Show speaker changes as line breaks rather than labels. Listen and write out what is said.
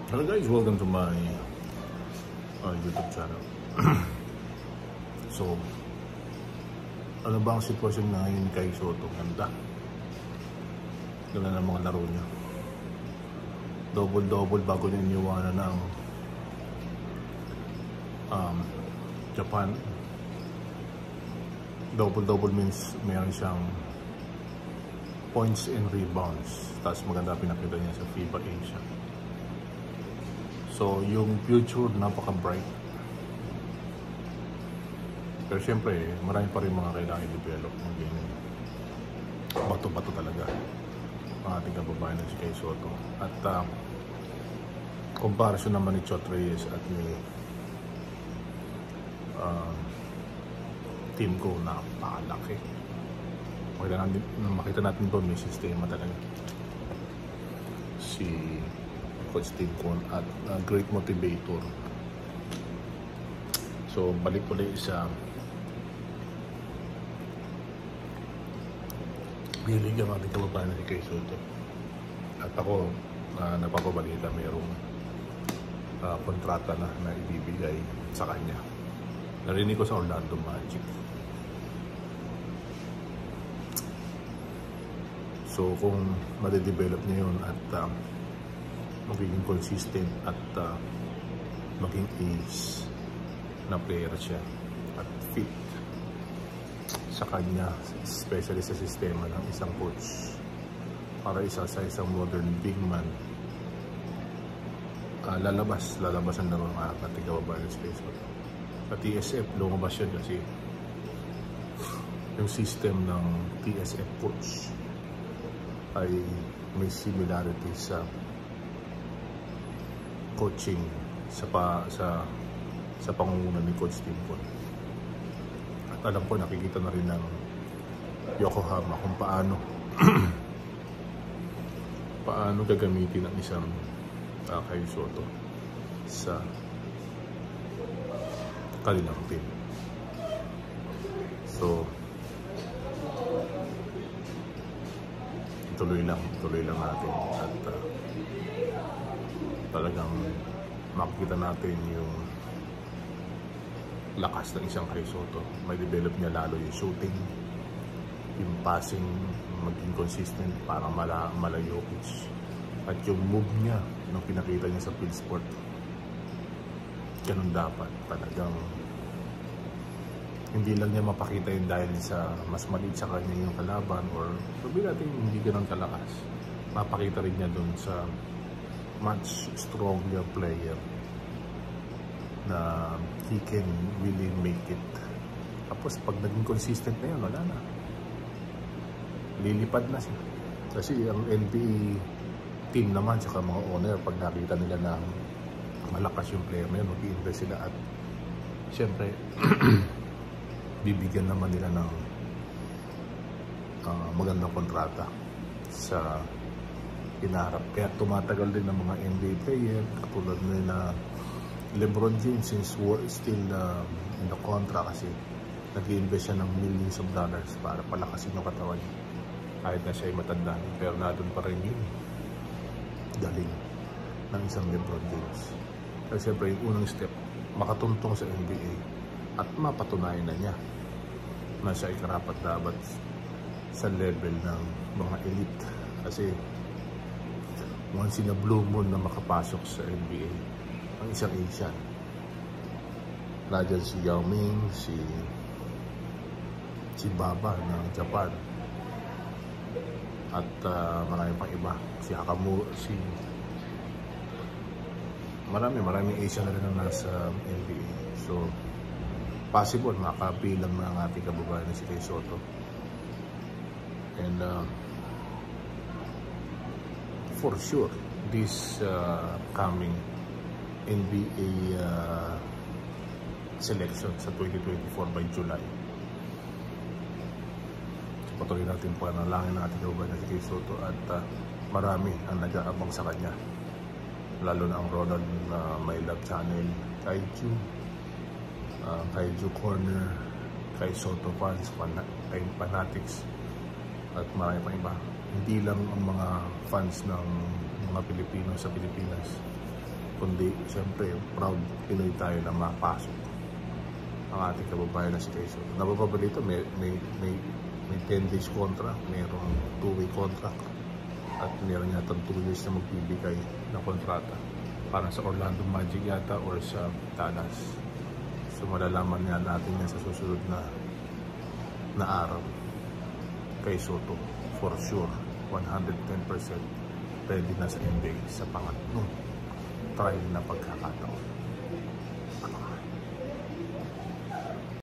Hello guys, welcome to my YouTube channel. So, ano ba ang sitwasyon na ngayon kay Soto? Ganda. Ganda ng mga laro niya. Double-double bago niya iniwanan ng Japan. Double-double means mayroon siyang points and rebounds. Tapos maganda pinakita niya sa FIBA Asia. So, yung future napaka-bright. Pero syempre, marami pa rin mga kailangan i-develop. Maging bato-bato talaga ang ating kababayan na si Kay Soto. At comparison naman ni Chot Reyes at ni team ko, napakalaki. Makita natin doon may sistema talaga. Si Coach Tim Con at great motivator. So balik ulit sa hilig ang ating kababayan na si Kay Soto. At ako napapabalita mayroong kontrata na ibibigay sa kanya. Narinig ko sa Orlando Magic. So kung ma-develop niya yun at magiging consistent at maging ace na player siya at fit sa kanya, especially sa sistema ng isang coach para isa sa isang modern big man, lalabas ang laro ng ating kababayan sa Facebook. Sa TSF, lumabas yun kasi yung system ng TSF coach ay may similarity sa coaching sa pangunguna ni Coach Tim Con. At alam ko nakikita na rin ng Yokohama kung paano gagamitin ang isang Kay Soto sa kanilang team. So tuloy lang natin at talagang makikita natin yung lakas ng isang Kay Soto. May develop niya lalo yung shooting, yung passing, maging consistent para malayo pitch. At yung move niya nung pinakita niya sa field sport, ganun dapat. Talagang hindi lang niya mapakita yun dahil sa mas maliit sa kanya yung kalaban or sabihin natin hindi ganun kalakas. Mapakita rin niya dun sa much stronger player na he can really make it. Tapos pag naging consistent na yun, wala na, lilipad na siya. Kasi ang NBA team naman saka mga owner, pag nakita nila na malakas yung player na yun, mag-i-invest sila at syempre bibigyan naman nila ng magandang kontrata sa hinaharap. Kaya tumatagal din ng mga NBA player katulad nila LeBron James, since war is still in the contra kasi nag-i-invest siya ng millions of dollars para palakasin yung katawan niya kahit na siya ay matanda, pero nadun pa rin yung galing ng isang LeBron James. Kasi siyempre yung unang step, makatuntong sa NBA at mapatunayan na niya na siya ay karapat-dapat sa level ng mga elite. Kasi once in a blue moon na makapasok sa NBA ang isang Asian. Nandiyan si Yao Ming, si Baba ng Japan at marami pang iba, si Hakamura, maraming Asian na rin na nasa NBA. So possible makapilang na ang ating kababayan na si Kay Soto. And for sure this coming NBA selection sa 2024 by July, so, patuloy natin panalangin ng ating kababayan na si Kay Soto at marami ang nag-aabang sa kanya, lalo na ang Ronald My Love Channel, Kaiju Corner, Kay Soto fans, fanatics at marami pang iba. Hindi lang ang mga fans ng mga Pilipino sa Pilipinas kundi siyempre proud Pinoy tayo na mapasok ang ating kababayan na si Quezon. Nababalita may 10 days contract, mayroong 2-way contract at meron yata 2 years na magbibigay ng kontrata para sa Orlando Magic yata or sa Dallas. So malalaman nga natin yan sa susunod na araw. Kay Soto, for sure, 110% ready na sa NBA sa pangatlong trial na pagkakataon.